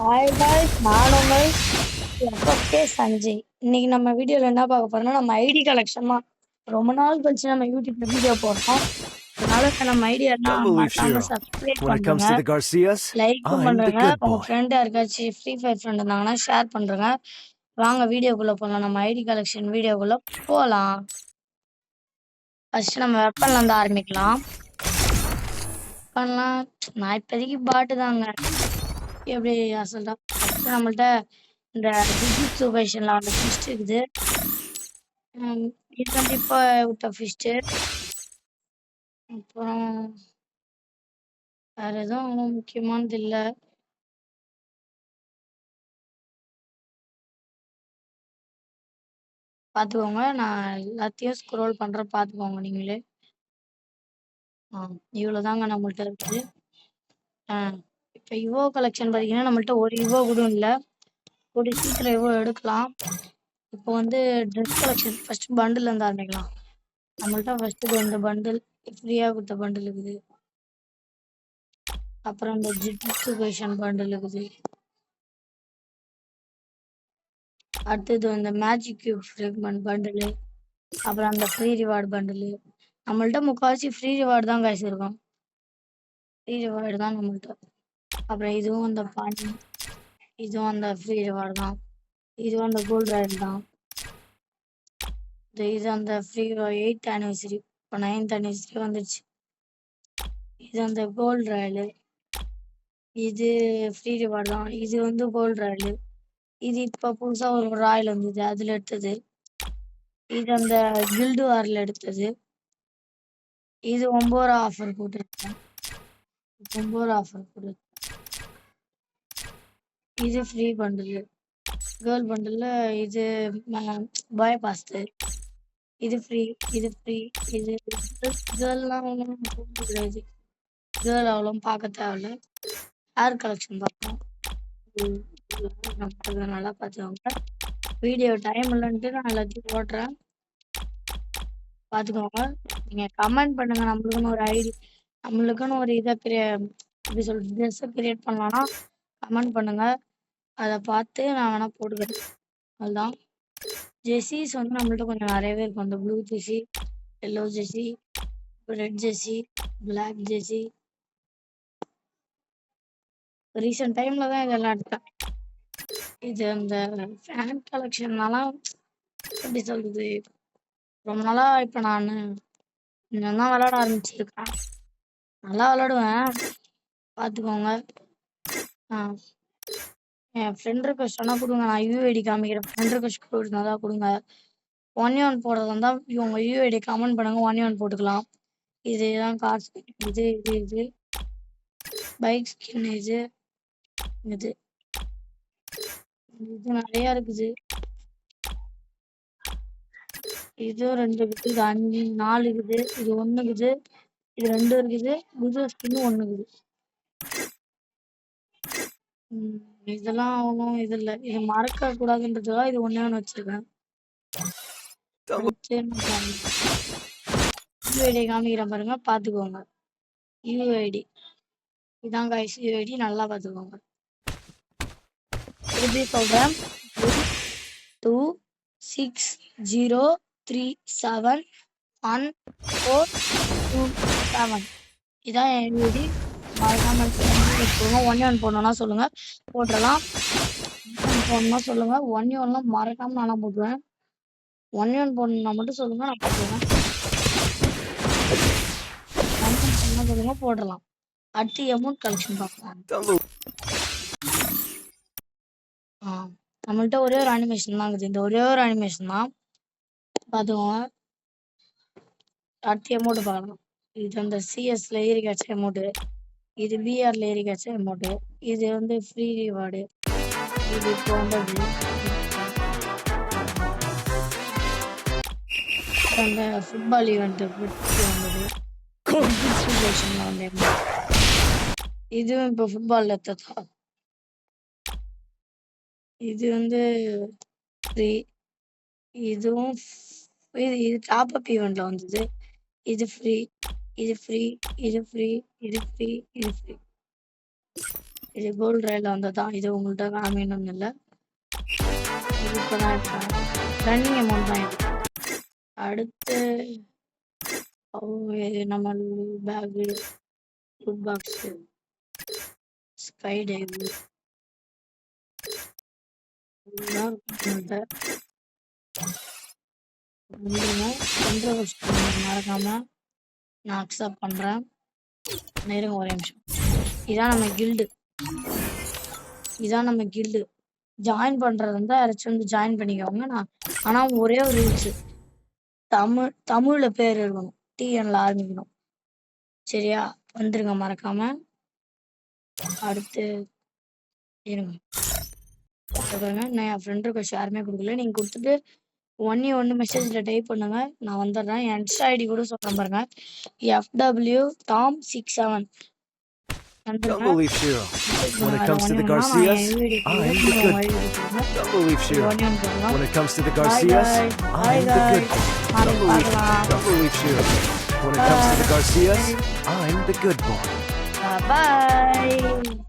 Hi guys, நான் உங்கள் FFK Sanjay. இன்னைக்கு நம்ம வீடியோல என்ன பார்க்க போறோம்னா, நம்ம ஐடி கலெக்ஷன் தான். ரொம்ப நாள் கழிச்சு நம்ம யூடியூப்ல வீடியோ போடுறோம். அதனால நம்ம ஐடியாலாம் Don't believe மறக்காம Shiro. Subscribe When it comes பண்றேங்க, to the Garcias, லைக்கும் I'm the பண்றேங்க. good உங்க boy. ஃப்ரெண்ட் யாருக்காச்சும் ஃப்ரீ ஃபயர் ஃப்ரெண்ட் இருந்தாங்கன்னா ஷேர் பண்றேங்க. வாங்க வீடியோக்குள்ள போகலாம். நம்ம ஐடி கலெக்ஷன் வீடியோக்குள்ள போகலாம். ஃபர்ஸ்ட் நம்ம வெப்பன்ல இருந்து ஆரம்பிக்கலாம். வெப்பன்லாம் நான் இப்போதைக்கு பாட்டு தாங்க. எப்படி அசல்ட்டா ஃபர்ஸ்ட் நம்மள்ட்ட இந்த ஜுஜுட்சு வெர்ஷன்ல அந்த ஃபிஸ்ட் இருக்குது. இது வந்து இப்போ விட்ட ஃபிஸ்ட்டு. அப்புறம் வேற எதுவும் அவ்வளோ முக்கியமானது இல்ல. பார்த்துக்கோங்க. நான் எல்லாத்தையும் ஸ்க்ரோல் பண்றேன், பார்த்துக்கோங்க நீங்களே. இவ்வளோதாங்க நம்மள்ட்ட இருக்குது. இப்போ இவோ கலெக்ஷன் பார்த்தீங்கன்னா நம்மள்ட்ட ஒரு இவோ கூட இல்லை. கூடிய சீக்கிரம் இவோ எடுக்கலாம். இப்போ வந்து ட்ரெஸ் கலெக்ஷன் ஃபர்ஸ்ட் பண்டில் இருந்து ஆரம்பிக்கலாம். நம்மள்ட்ட ஃபர்ஸ்ட் இது இந்த பண்டில் ஃப்ரீயாக கொடுத்த பண்டில் இருக்குது. அப்புறம் இந்த ஜுஜுட்சு வெர்ஷன் பண்டில் இருக்குது. அடுத்தது இந்த மேஜிக் கியூப் ஃப்ரேக்மெண்ட் பண்டிலு. அப்புறம் அந்த ஃப்ரீ ரிவார்டு பண்டிலு. நம்மள்ட்ட முக்கால்வாசி ஃப்ரீ ரிவார்டு தான் காசு இருக்கும். ஃப்ரீ ரிவார்டு தான் நம்மள்ட்ட. அப்புறம் இதுவும் அந்த பானி, இதுவும் அந்த ஃப்ரீ ரிவார்டு தான். இதுவும் அந்த கோல்டு ராயல் தான். இது அந்த ஃப்ரீ 8th ஆனிவர்சரி, இப்போ 9th ஆனிவர்சரி வந்துடுச்சு. இது அந்த கோல்டு ராயலு. இது ஃப்ரீ ரிவார்டு தான். இது வந்து கோல்டு ராயலு. இது இப்போ புதுசாக ஒரு ராயல் வந்தது, அதில் எடுத்தது. இது அந்த கில்டு வாரில் எடுத்தது. இது 9 ரூபா ஆஃபர் போட்டுருக்கேன். 9 ரூபா ஆஃபர் போட்டு. இது ஃப்ரீ பண்டில். கேர்ள் பண்டில் இது பாய் பாஸ்து. இது ஃப்ரீ, இது ஃப்ரீ. இது கேர்ள்லாம் ஒன்றும் கிடையாது. கேர்ள் அவ்வளோ பார்க்க தேவையில்ல. ஹேர் கலெக்ஷன் பார்ப்போம். நல்லா பார்த்துக்கோங்க. வீடியோ டைம் இல்லைன்ட்டு நான் எல்லாத்தையும் போடுறேன், பார்த்துக்கோங்க. நீங்கள் கமெண்ட் பண்ணுங்க. நம்மளுக்குன்னு ஒரு ஐடி, நம்மளுக்குன்னு ஒரு இதை எப்படி சொல்றது, ட்ரெஸ்ஸை கிரியேட் பண்ணலான்னா கமெண்ட் பண்ணுங்க. அதை பார்த்து நான் வேணா போட்டுக்கிறேன். அதுதான். ஜெர்சிஸ் வந்து நம்மள்ட்ட கொஞ்சம் நிறையவே இருக்கும். அந்த blue jersey, yellow jersey, red jersey, black jersey. Recent டைம்ல தான் இதெல்லாம் எடுத்தேன். இது அந்த ஃபேன் கலெக்ஷன்னாலாம் எப்படி சொல்றது, ரொம்ப நாளா இப்போ நான் இன்னும் தான் விளையாட ஆரம்பிச்சிருக்கேன். நல்லா விளையாடுவேன், பார்த்துக்கோங்க. என் ஃப்ரெண்ட் ரிக்வெஸ்ட் வேணா கொடுங்க, நான் யூஐடி காமிக்கிறேன். ஃப்ரெண்ட் ரிக்வெஸ்ட் கொடுத்தா கொடுங்க. 1v1 போடுறதா இருந்தால் உங்க யூஐடி கமெண்ட் பண்ணுங்க, 1v1 போட்டுக்கலாம். இதுதான் கார் ஸ்கின், இது இது இது பைக் ஸ்கின், இது இது இது நிறைய இருக்குது. இது 2 இருக்குது, இது 5 4 இருக்குது, இது 1 இருக்குது, இது 2 இருக்குது, புது ஸ்கின் 1 இருக்குது. இதெல்லாம் ஒன்றும் இது இல்லை. இது மறக்க கூடாதுன்றதுக்காக இது ஒண்ணே ஒன்று வச்சிருக்கேன். யூஐடி காமிக்கிறேன் பாருங்க, பார்த்துக்கோங்க. யூஐடி இதான் காய்ஸ், யூஐடி நல்லா பார்த்துக்கோங்க. திருப்பி சொல்கிறேன், 22603714227. இதான் என் யூஐடி. மறக்காம வச்சுக்கோங்க. 1v1 போடணும்னா சொல்லுங்க, போட்டுடலாம். போடணும்னா சொல்லுங்க. 1v1 மறக்காம நானும் போட்டுருவேன். 1v1 போடணும்னா மட்டும் சொல்லுங்க, நான் போட்டுருவேன். 1v1 போடணும்னா சொல்லுங்க, போடலாம். அடுத்து அமௌண்ட் கலெக்ஷன் பார்க்கலாம். நம்மள்ட்ட ஒரே ஒரு அனிமேஷன் தான் இருக்குது. இந்த ஒரே ஒரு அனிமேஷன் தான், பார்த்துக்கோங்க. அடுத்து அமௌண்ட் பார்க்கலாம். இது அந்த சிஎஸ்ல ஏறி கிடச்ச அமௌண்ட்டு, இது பிஆர்ல ஏறி கிடச்ச அமௌண்ட்டு, இது வந்து ஃப்ரீ ரிவார்டு. இது இப்போ வந்தது அந்த ஃபுட்பால் ஈவெண்ட் வந்தது. இதுவும் இப்போ ஃபுட்பால் எடுத்ததா. இது வந்து ஃப்ரீ. இதுவும் இது டாப் அப் ஈவெண்ட்ல வந்தது. இது ஃப்ரீ, இது ஃப்ரீ, இது ஃப்ரீ, இது ஃப்ரீ, இது ஃப்ரீ. இது கோல்டு ரயில் வந்ததான். இது உங்கள்கிட்ட காமிக்கணும்னு இல்லை. இது இப்போதான் ரன்னிங் அமௌண்ட் தான் இது. அடுத்து இது நம்ம bag, food box, sky dive எல்லாம் வந்துருங்க. மறக்காம நான் அக்செப்ட் பண்றேன். நேருங்க ஒரே நிமிஷம். இதான் நம்ம கில்டு. ஜாயின் பண்றது இருந்தா யாராச்சும் வந்து ஜாயின் பண்ணிக்கோங்க. ஆனா ஒரே ஒரு ரூல்ஸ், தமிழ்ல பேர் இருக்கணும், டிஎன்ல ஆரம்பிக்கணும். சரியா? வந்துருங்க மறக்காம. அடுத்து இருங்க பாருங்க, நான் என் ஃப்ரெண்டுக்கு ஷேருமே கொடுக்கல. நீங்க கொடுத்துட்டு 1 மெசேஜ்ல டைப் பண்ணுங்க, நான் வந்துடுறேன். என் இன்ஸ்டா ஐடி கூட சொல்றேன் பாருங்க, FW Tom67. Don't believe Shiro. When it comes to the Garcias, I'm the good boy. Don't believe Shiro. When it comes to the Garcias, I'm the good boy. Don't believe Shiro. When it comes to the Garcias, I'm the good boy. Bye bye.